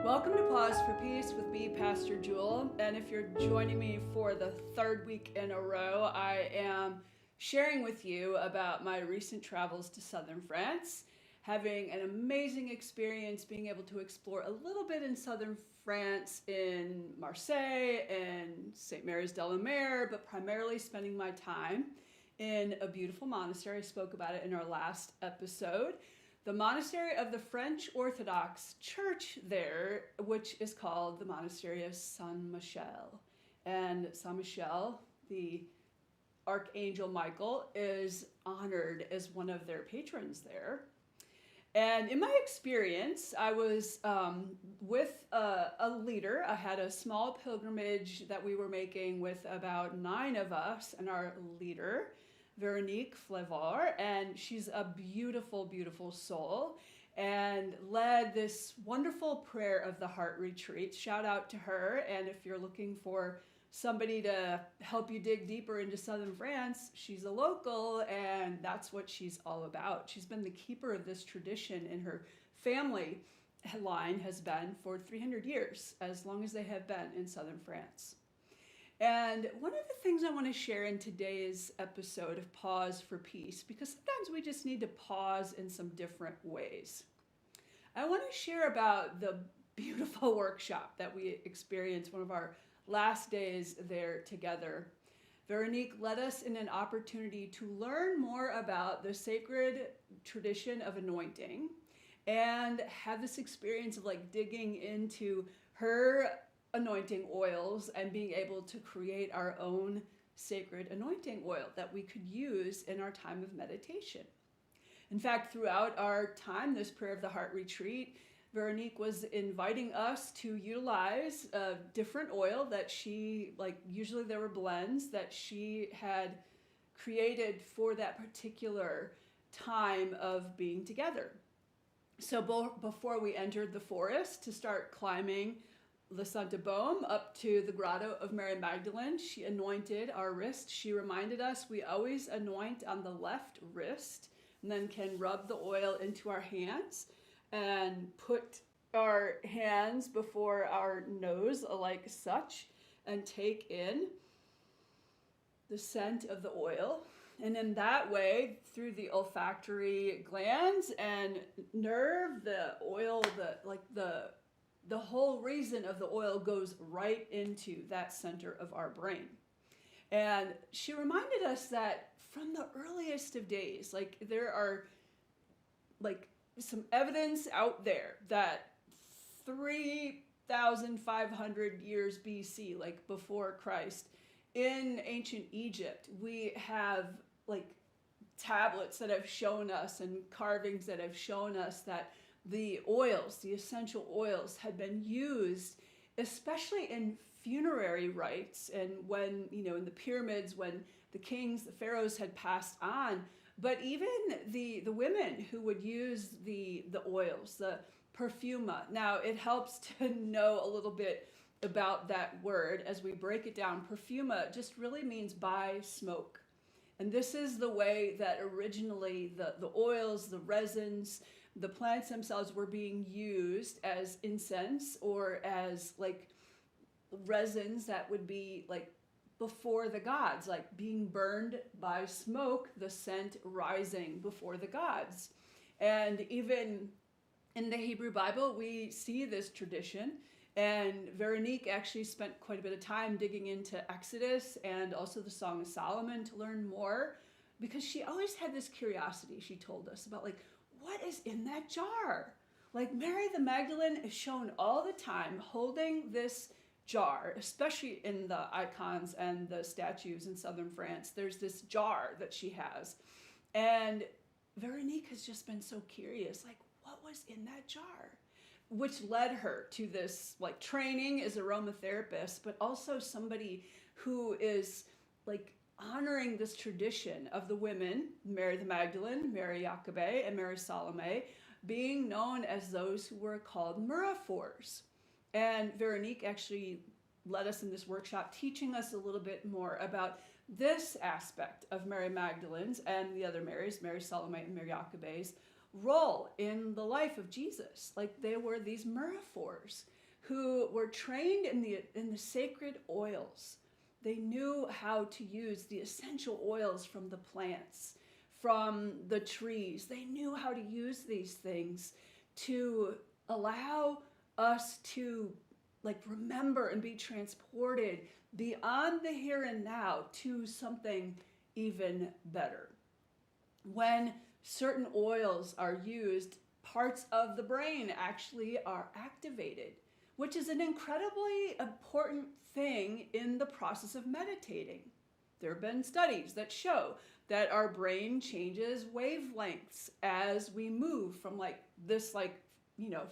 Welcome to Pause for Peace with me, Pastor Jule. And if you're joining me for the third week in a row, I am sharing with you about my recent travels to southern France, having an amazing experience being able to explore a little bit in southern France in Marseille and St. Mary's de la Mer, but primarily spending my time in a beautiful monastery. I spoke about it in our last episode. The monastery of the French Orthodox Church there, which is called the Monastery of Saint Michel. And Saint Michel, the Archangel Michael, is honored as one of their patrons there. And in my experience, I was with a leader. I had a small pilgrimage that we were making with about 9 of us and our leader, Veronique Flavor, and she's a beautiful, beautiful soul, and led this wonderful prayer of the heart retreat. Shout out to her. And if you're looking for somebody to help you dig deeper into southern France, she's a local, and that's what she's all about. She's been the keeper of this tradition, and her family line has been for 300 years, as long as they have been in southern France. And one of the things I want to share in today's episode of Pause for Peace, because sometimes we just need to pause in some different ways. I want to share about the beautiful workshop that we experienced one of our last days there together. Veronique led us in an opportunity to learn more about the sacred tradition of anointing and have this experience of digging into her anointing oils and being able to create our own sacred anointing oil that we could use in our time of meditation. In fact, throughout our time, this Prayer of the Heart retreat, Veronique was inviting us to utilize a different oil that she, usually there were blends that she had created for that particular time of being together. So before we entered the forest to start climbing the Santa Baume up to the grotto of Mary Magdalene, she anointed our wrist. She reminded us we always anoint on the left wrist and then can rub the oil into our hands and put our hands before our nose like such and take in the scent of the oil. And in that way, through the olfactory glands and nerve, the oil, the whole reason of the oil goes right into that center of our brain. And she reminded us that from the earliest of days, there are some evidence out there that 3,500 years BC, before Christ, in ancient Egypt, we have tablets that have shown us and carvings that have shown us that the oils, the essential oils, had been used, especially in funerary rites and when, in the pyramids, when the kings, the pharaohs had passed on. But even the women who would use the oils, the perfuma. Now, it helps to know a little bit about that word as we break it down. Perfuma just really means by smoke. And this is the way that originally the oils, the resins, the plants themselves were being used as incense or as resins that would be before the gods, being burned by smoke, the scent rising before the gods. And even in the Hebrew Bible, we see this tradition. And Veronique actually spent quite a bit of time digging into Exodus and also the Song of Solomon to learn more, because she always had this curiosity, she told us, about what is in that jar? Mary the Magdalene is shown all the time holding this jar, especially in the icons and the statues in southern France. There's this jar that she has. And Veronique has just been so curious, what was in that jar? Which led her to this training as aromatherapist, but also somebody who is honoring this tradition of the women, Mary the Magdalene, Mary Jochebed, and Mary Salome, being known as those who were called Myrrhophors. And Veronique actually led us in this workshop, teaching us a little bit more about this aspect of Mary Magdalene's and the other Marys, Mary Salome and Mary Jochebed's role in the life of Jesus. Like they were these Myrrhophors who were trained in the sacred oils. They knew how to use the essential oils from the plants, from the trees. They knew how to use these things to allow us to remember and be transported beyond the here and now to something even better. When certain oils are used, parts of the brain actually are activated, which is an incredibly important thing in the process of meditating. There have been studies that show that our brain changes wavelengths as we move from this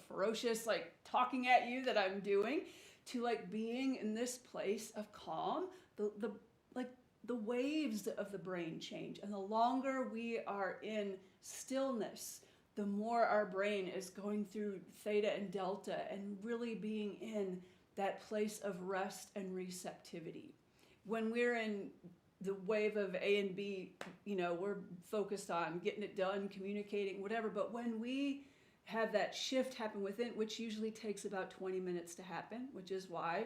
ferocious talking at you that I'm doing to being in this place of calm. The waves of the brain change, and the longer we are in stillness, the more our brain is going through theta and delta and really being in that place of rest and receptivity. When we're in the wave of A and B, we're focused on getting it done, communicating, whatever. But when we have that shift happen within, which usually takes about 20 minutes to happen, which is why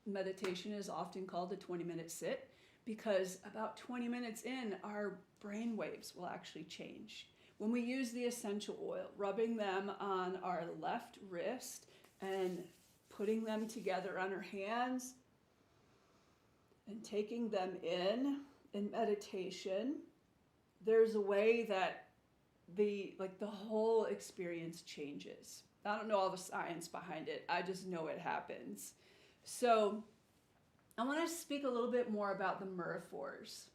meditation is often called a 20-minute sit, because about 20 minutes in, our brain waves will actually change. When we use the essential oil, rubbing them on our left wrist and putting them together on our hands and taking them in meditation, there's a way that the whole experience changes. I don't know all the science behind it. I just know it happens. So I want to speak a little bit more about the Myrrhophors.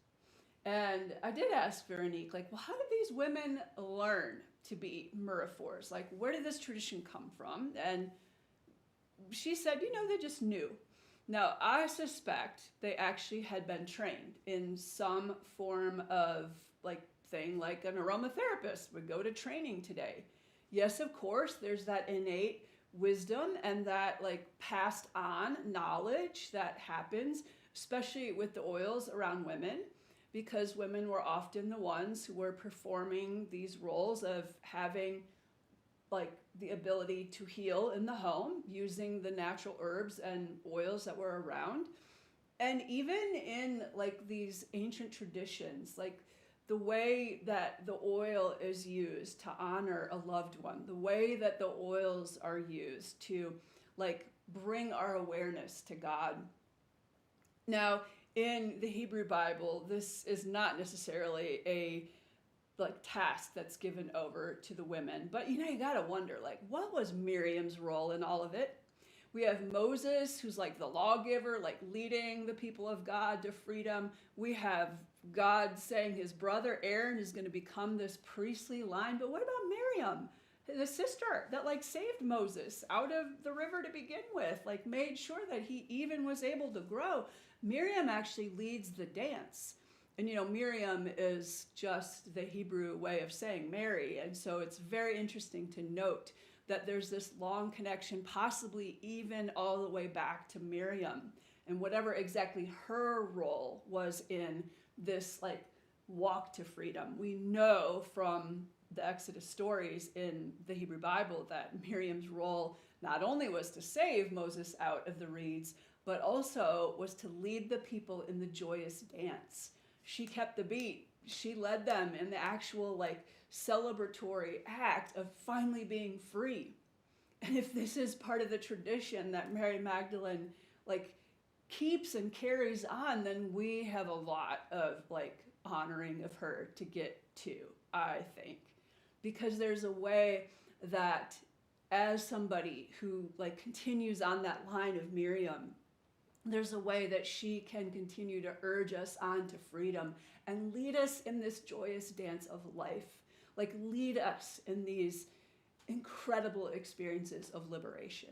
And I did ask Veronique, how did these women learn to be Myrrhophors? Where did this tradition come from? And she said, they just knew. Now, I suspect they actually had been trained in some form of thing, like an aromatherapist would go to training today. Yes, of course, there's that innate wisdom and that passed on knowledge that happens, especially with the oils around women, because women were often the ones who were performing these roles of having the ability to heal in the home using the natural herbs and oils that were around. And even in these ancient traditions, the way that the oil is used to honor a loved one, the way that the oils are used to bring our awareness to God. Now, in the Hebrew Bible, this is not necessarily a task that's given over to the women, but you gotta wonder, what was Miriam's role in all of it? We have Moses, who's the lawgiver, leading the people of God to freedom. We have God saying his brother Aaron is going to become this priestly line. But what about Miriam, the sister that saved Moses out of the river to begin with, made sure that he even was able to grow? Miriam actually leads the dance. And Miriam is just the Hebrew way of saying Mary. And so it's very interesting to note that there's this long connection, possibly even all the way back to Miriam and whatever exactly her role was in this walk to freedom. We know from the Exodus stories in the Hebrew Bible that Miriam's role not only was to save Moses out of the reeds, but also was to lead the people in the joyous dance. She kept the beat. She led them in the actual celebratory act of finally being free. And if this is part of the tradition that Mary Magdalene keeps and carries on, then we have a lot of honoring of her to get to, I think. Because there's a way that as somebody who continues on that line of Miriam, there's a way that she can continue to urge us on to freedom and lead us in this joyous dance of life. Lead us in these incredible experiences of liberation.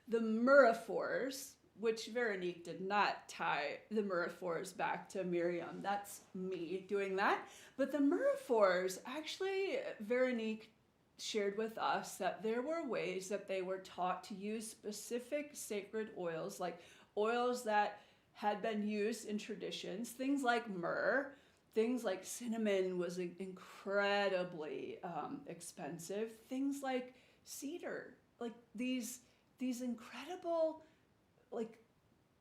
The Myrrhophors, which Veronique did not tie the Myrrhophors back to Miriam. That's me doing that. But the Myrrhophors, actually, Veronique shared with us that there were ways that they were taught to use specific sacred oils, oils that had been used in traditions, things like myrrh, Things like cinnamon was incredibly expensive. Things like cedar, like these incredible like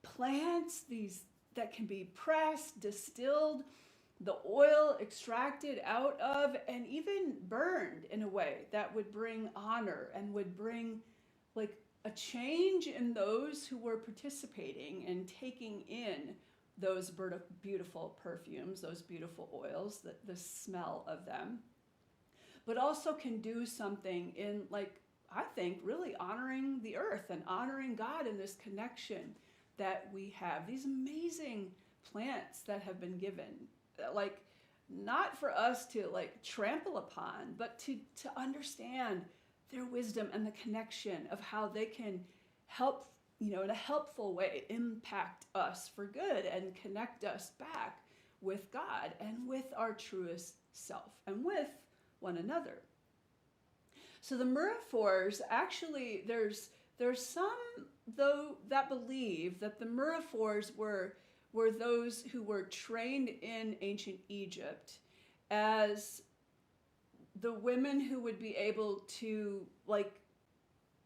plants, these that can be pressed, distilled, the oil extracted out of, and even burned in a way that would bring honor and would bring like a change in those who were participating and taking in those beautiful perfumes, those beautiful oils, the smell of them, but also can do something in, like, I think, really honoring the earth and honoring God in this connection that we have. These amazing plants that have been given, like, not for us to like trample upon, but to understand their wisdom and the connection of how they can help, in a helpful way, impact us for good and connect us back with God and with our truest self and with one another. So the Myrrhophors, actually, there's some, though, that believe that the Myrrhophors were those who were trained in ancient Egypt as the women who would be able to like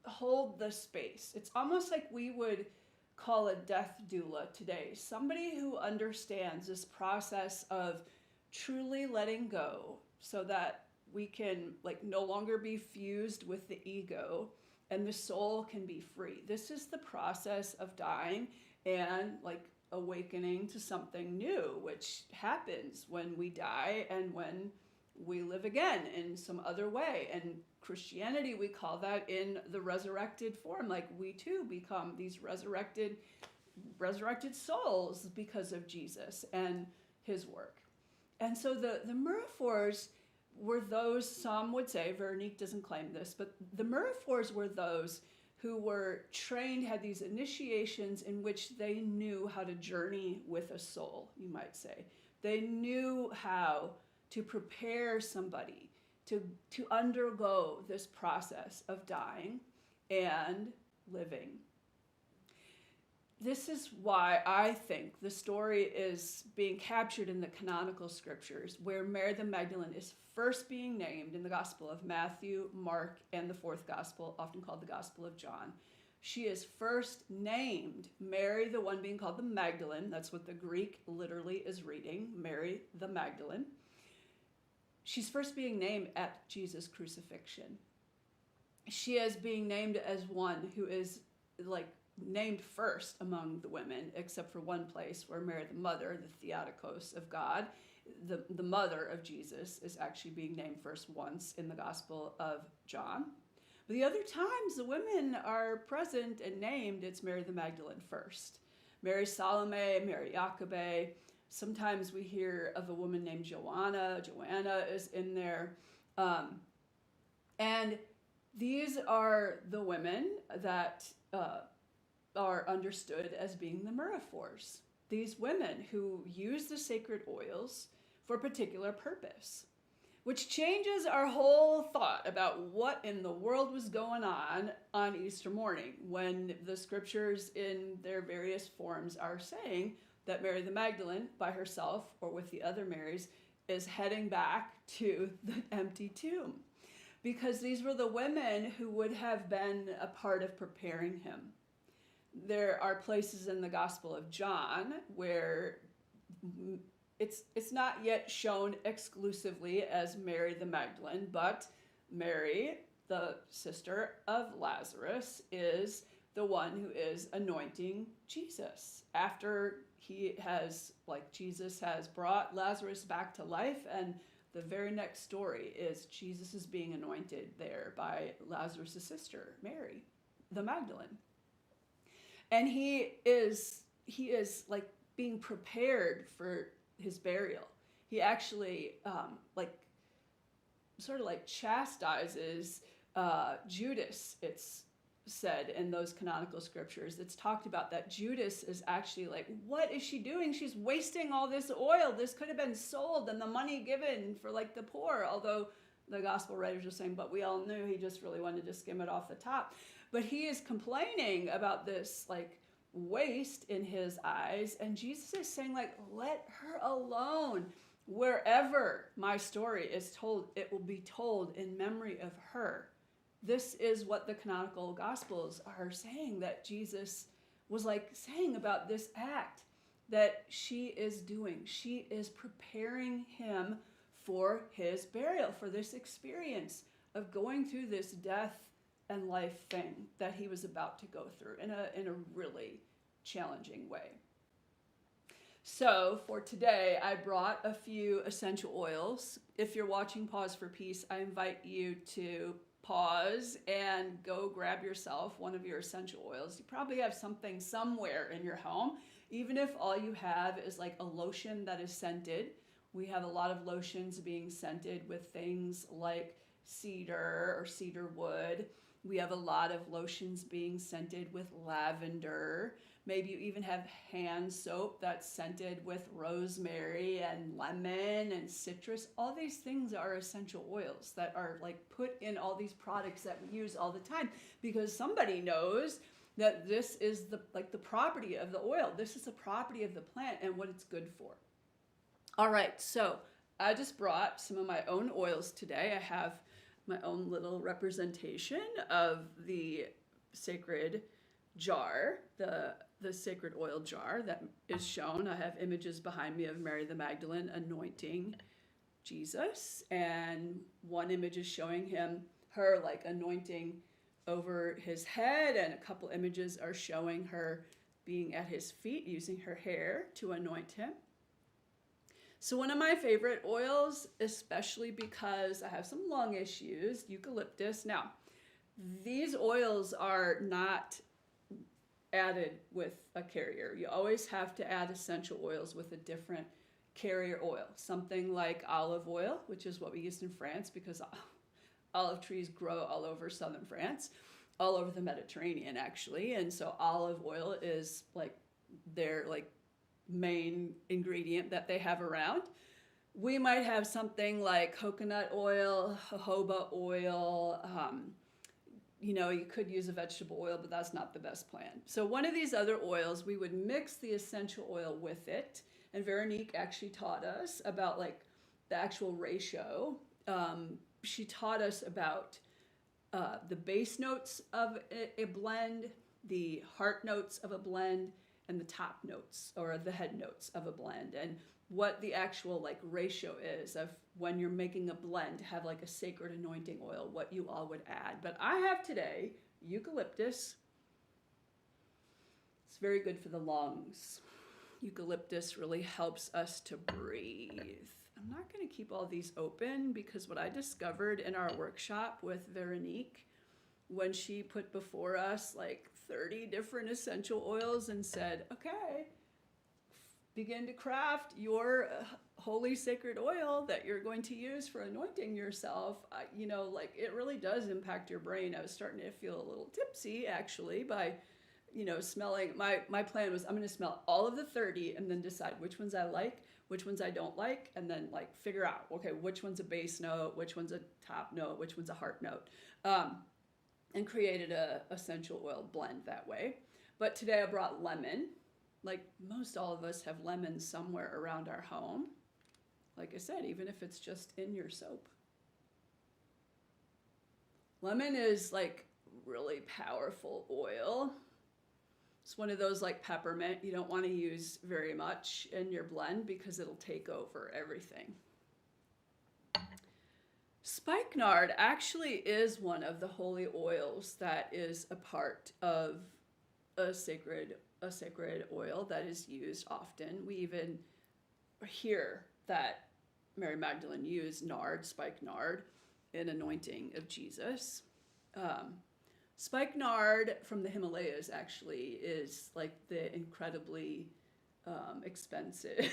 hold the space. It's almost like we would call a death doula today, somebody who understands this process of truly letting go so that we can like no longer be fused with the ego and the soul can be free. This is the process of dying and like awakening to something new, which happens when we die and when we live again in some other way. And Christianity, we call that in the resurrected form. Like we too become these resurrected souls because of Jesus and his work. And so the Myrrhophors were those, some would say, Veronique doesn't claim this, but the Myrrhophors were those who were trained, had these initiations in which they knew how to journey with a soul, you might say. They knew how to prepare somebody to undergo this process of dying and living. This is why I think the story is being captured in the canonical scriptures, where Mary the Magdalene is first being named in the Gospel of Matthew, Mark, and the fourth Gospel, often called the Gospel of John. She is first named Mary, the one being called the Magdalene. That's what the Greek literally is reading, Mary the Magdalene. She's first being named at Jesus' crucifixion. She is being named as one who is like named first among the women, except for one place where Mary the mother, the Theotokos of God, the mother of Jesus, is actually being named first once in the Gospel of John. But the other times the women are present and named, it's Mary the Magdalene first. Mary Salome, Mary Jacobe. Sometimes we hear of a woman named Joanna. Joanna is in there. And these are the women that are understood as being the Myrrhophors. These women who use the sacred oils for a particular purpose, which changes our whole thought about what in the world was going on Easter morning, when the scriptures in their various forms are saying that Mary the Magdalene, by herself or with the other Marys, is heading back to the empty tomb. Because these were the women who would have been a part of preparing him. There are places in the Gospel of John where it's not yet shown exclusively as Mary the Magdalene, but Mary, the sister of Lazarus, is the one who is anointing Jesus after Jesus has brought Lazarus back to life. And the very next story is Jesus is being anointed there by Lazarus' sister, Mary the Magdalene. And he is like being prepared for his burial. He actually sort of like chastises Judas, it's said in those canonical scriptures. It's talked about that Judas is actually like, what is she doing? She's wasting all this oil. This could have been sold and the money given for like the poor. Although the gospel writers are saying, but we all knew he just really wanted to skim it off the top. But he is complaining about this like waste in his eyes. And Jesus is saying like, let her alone. Wherever my story is told, it will be told in memory of her. This is what the canonical Gospels are saying, that Jesus was like saying about this act that she is doing. She is preparing him for his burial, for this experience of going through this death and life thing that he was about to go through in a really challenging way. So for today, I brought a few essential oils. If you're watching Pause for Peace, I invite you to pause and go grab yourself one of your essential oils. You probably have something somewhere in your home, even if all you have is like a lotion that is scented. We have a lot of lotions being scented with things like cedar or cedar wood. We have a lot of lotions being scented with lavender. Maybe you even have hand soap that's scented with rosemary and lemon and citrus. All these things are essential oils that are like put in all these products that we use all the time, because somebody knows that this is the property of the oil. This is the property of the plant and what it's good for. All right, so I just brought some of my own oils today. I have my own little representation of the sacred jar, the sacred oil jar that is shown. I have images behind me of Mary the Magdalene anointing Jesus, and one image is showing her like anointing over his head, and a couple images are showing her being at his feet, using her hair to anoint him. So one of my favorite oils, especially because I have some lung issues, eucalyptus. Now, these oils are not added with a carrier. You always have to add essential oils with a different carrier oil. Something like olive oil, which is what we use in France because olive trees grow all over southern France, all over the Mediterranean actually. And so olive oil is like their main ingredient that they have around. We might have something like coconut oil, jojoba oil. You could use a vegetable oil, but that's not the best plan. So one of these other oils, we would mix the essential oil with it. And Veronique actually taught us about like the actual ratio. She taught us about the base notes of a blend, the heart notes of a blend, and the top notes or the head notes of a blend, and what the actual like ratio is of when you're making a blend to have like a sacred anointing oil, what you all would add. But I have today eucalyptus. It's very good for the lungs. Eucalyptus really helps us to breathe. I'm not going to keep all these open because what I discovered in our workshop with Veronique, when she put before us like 30 different essential oils and said, okay, begin to craft your holy sacred oil that you're going to use for anointing yourself, it really does impact your brain. I was starting to feel a little tipsy actually by, smelling. My plan was I'm going to smell all of the 30 and then decide which ones I like, which ones I don't like, and then figure out, okay, which one's a base note, which one's a top note, which one's a heart note. And created a essential oil blend that way. But today I brought lemon. Like most all of us have lemons somewhere around our home. Like I said, even if it's just in your soap. Lemon is like really powerful oil. It's one of those like peppermint. You don't want to use very much in your blend because it'll take over everything. Spikenard actually is one of the holy oils that is a part of a sacred oil that is used often. We even hear that Mary Magdalene used spikenard, in anointing of Jesus. Spikenard from the Himalayas actually is like the incredibly expensive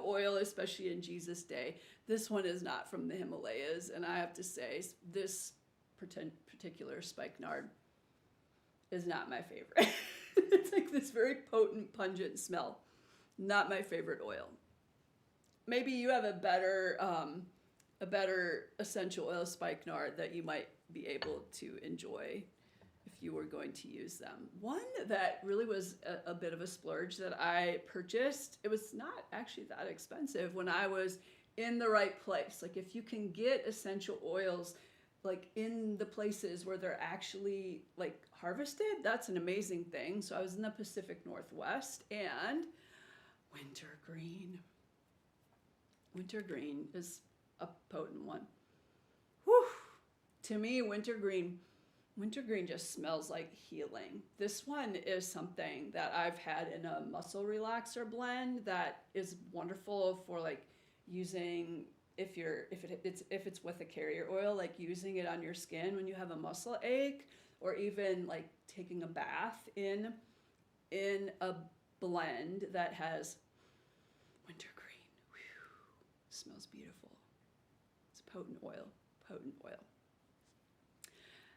oil, especially in Jesus' day. This one is not from the Himalayas, and I have to say this particular spikenard is not my favorite. It's like this very potent, pungent smell. Not my favorite oil. Maybe you have a better essential oil spikenard that you might be able to enjoy if you were going to use them. One that really was a bit of a splurge that I purchased, it was not actually that expensive when I was in the right place. Like if you can get essential oils like in the places where they're actually like harvested, that's an amazing thing. So I was in the Pacific Northwest, and wintergreen. Wintergreen is a potent one. Whew. To me, wintergreen just smells like healing. This one is something that I've had in a muscle relaxer blend that is wonderful for like using if it's with a carrier oil, like using it on your skin when you have a muscle ache, or even like taking a bath in a blend that has wintergreen. Whew. Smells beautiful. It's potent oil.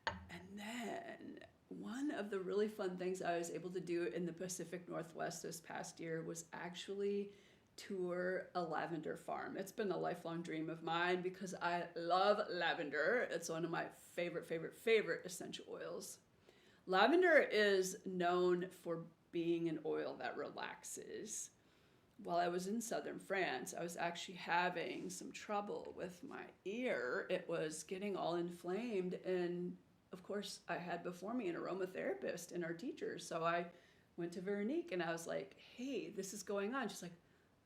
And then one of the really fun things I was able to do in the Pacific Northwest this past year was actually tour a lavender farm. It's been a lifelong dream of mine because I love lavender. It's one of my favorite essential oils. Lavender is known for being an oil that relaxes. While I was in southern France, I was actually having some trouble with my ear. It was getting all inflamed, and of course I had before me an aromatherapist and our teacher. So I went to Veronique and I was like, hey, this is going on. She's like,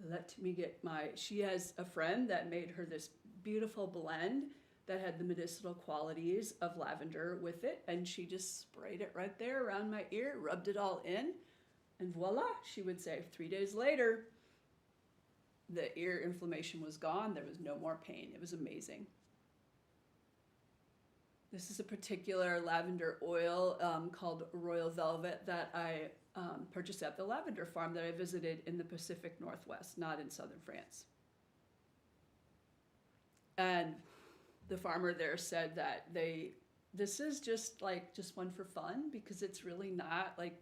let me get she has a friend that made her this beautiful blend that had the medicinal qualities of lavender with it. And she just sprayed it right there around my ear, rubbed it all in, and voila, she would say 3 days later, the ear inflammation was gone. There was no more pain. It was amazing. This is a particular lavender oil called Royal Velvet that I purchased at the lavender farm that I visited in the Pacific Northwest, not in southern France. And the farmer there said that this is just one for fun, because it's really not like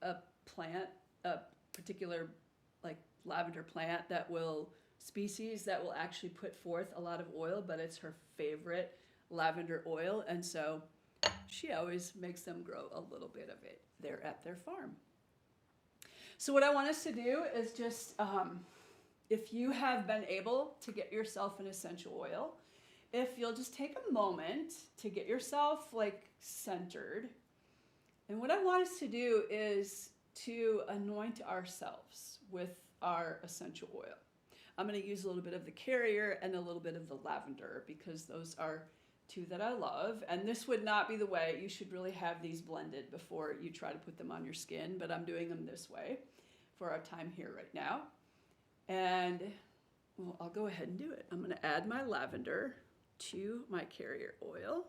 a plant, a particular like lavender plant species that will actually put forth a lot of oil, but it's her favorite lavender oil, and so she always makes them grow a little bit of it there at their farm. So what I want us to do is just, if you have been able to get yourself an essential oil, if you'll just take a moment to get yourself like centered. And what I want us to do is to anoint ourselves with our essential oil. I'm going to use a little bit of the carrier and a little bit of the lavender, because those are two that I love. And this would not be the way. You should really have these blended before you try to put them on your skin, but I'm doing them this way for our time here right now. And well, I'll go ahead and do it. I'm going to add my lavender to my carrier oil.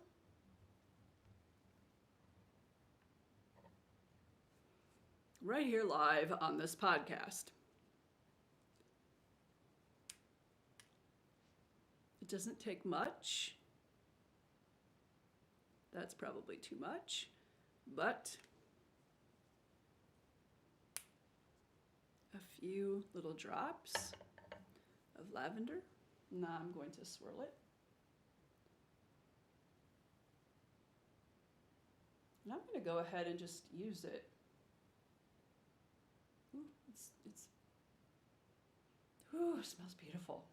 Right here live on this podcast. It doesn't take much. That's probably too much, but a few little drops of lavender. Now I'm going to swirl it. And I'm going to go ahead and just use it. Ooh, it smells beautiful.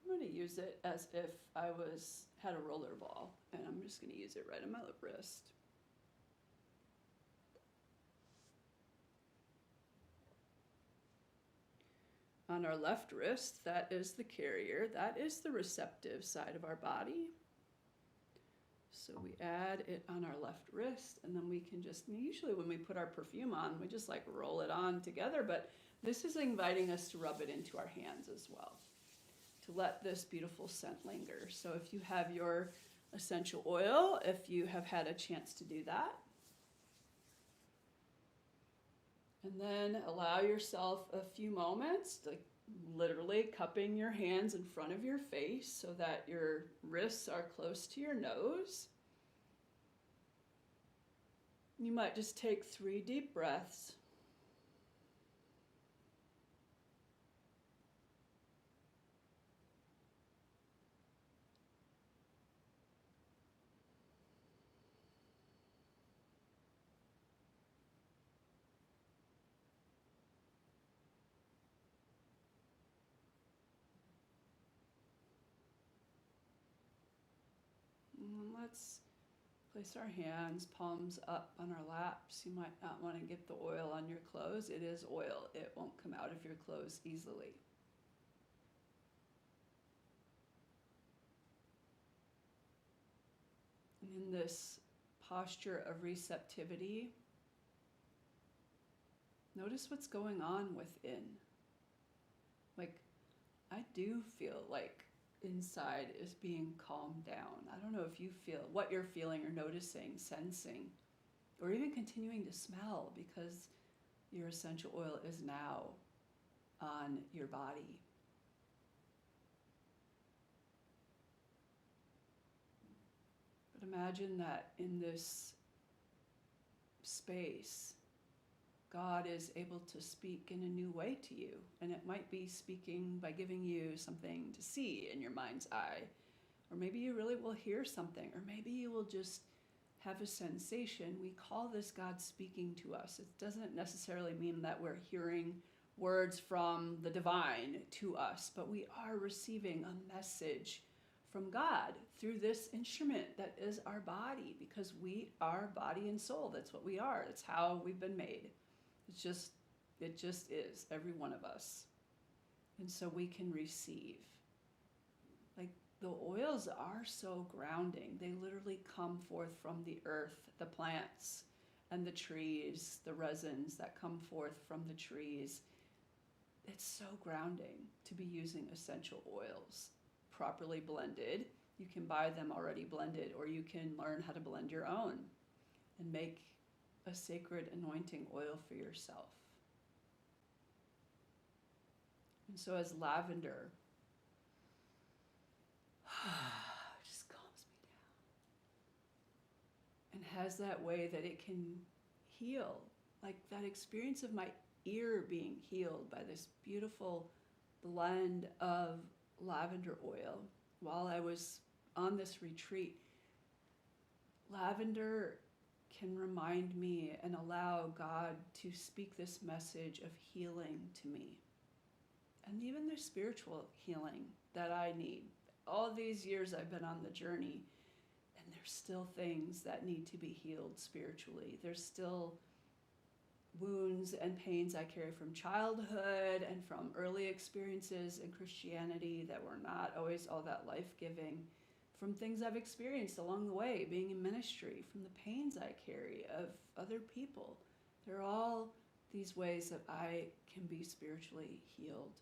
I'm going to use it as if I had a roller ball, and I'm just going to use it right on my wrist. On our left wrist, that is the carrier. That is the receptive side of our body. So we add it on our left wrist, and then we can usually when we put our perfume on, we just like roll it on together, but this is inviting us to rub it into our hands as well, to let this beautiful scent linger. So if you have your essential oil, if you have had a chance to do that, and then allow yourself a few moments, like literally cupping your hands in front of your face so that your wrists are close to your nose. You might just take 3 deep breaths. let's place our hands, palms up on our laps. You might not want to get the oil on your clothes. It is oil. It won't come out of your clothes easily. And in this posture of receptivity, notice what's going on within. Like, I do feel like inside is being calmed down. I don't know if you feel what you're feeling or noticing, sensing, or even continuing to smell, because your essential oil is now on your body. But imagine that in this space, God is able to speak in a new way to you. And it might be speaking by giving you something to see in your mind's eye. Or maybe you really will hear something. Or maybe you will just have a sensation. We call this God speaking to us. It doesn't necessarily mean that we're hearing words from the divine to us, but we are receiving a message from God through this instrument that is our body, because we are body and soul. That's what we are. That's how we've been made. It just is, every one of us. And so we can receive. Like, the oils are so grounding. They literally come forth from the earth, the plants and the trees, the resins that come forth from the trees. It's so grounding to be using essential oils, properly blended. You can buy them already blended, or you can learn how to blend your own and make a sacred anointing oil for yourself. And so as lavender just calms me down and has that way that it can heal, like that experience of my ear being healed by this beautiful blend of lavender oil while I was on this retreat. Lavender can remind me and allow God to speak this message of healing to me. And even the spiritual healing that I need. All these years I've been on the journey, and there's still things that need to be healed spiritually. There's still wounds and pains I carry from childhood and from early experiences in Christianity that were not always all that life-giving, from things I've experienced along the way, being in ministry, from the pains I carry of other people. They're all these ways that I can be spiritually healed.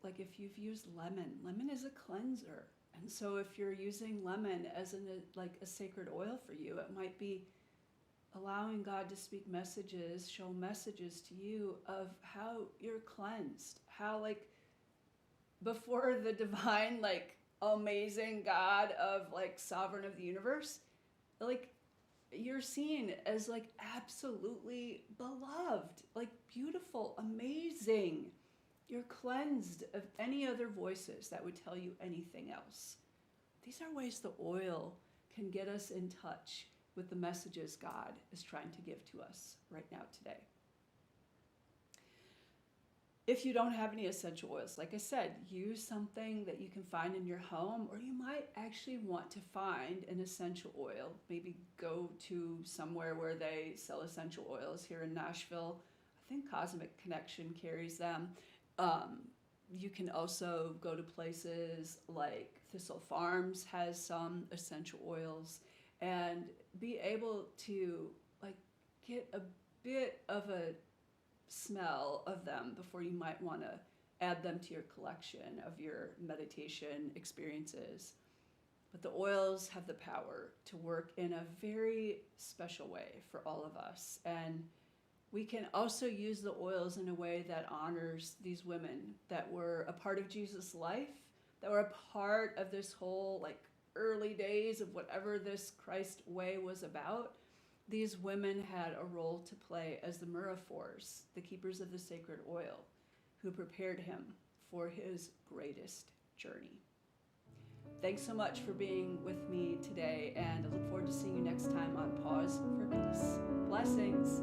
Like if you've used lemon is a cleanser. And so if you're using lemon as like a sacred oil for you, it might be allowing God to speak messages, show messages to you of how you're cleansed, how like before the divine, like amazing God of like sovereign of the universe, like you're seen as like absolutely beloved, like beautiful, amazing. You're cleansed of any other voices that would tell you anything else. These are ways the oil can get us in touch with the messages God is trying to give to us right now today. If you don't have any essential oils, like I said, use something that you can find in your home, or you might actually want to find an essential oil. Maybe go to somewhere where they sell essential oils. Here in Nashville, I think Cosmic Connection carries them. You can also go to places like Thistle Farms has some essential oils, and be able to like get a bit of a smell of them before you might want to add them to your collection of your meditation experiences. But the oils have the power to work in a very special way for all of us. And we can also use the oils in a way that honors these women that were a part of Jesus' life, that were a part of this whole like early days of whatever this Christ way was about. These women had a role to play as the Myrrhophors, the keepers of the sacred oil, who prepared him for his greatest journey. Thanks so much for being with me today, and I look forward to seeing you next time on Pause for Peace. Blessings.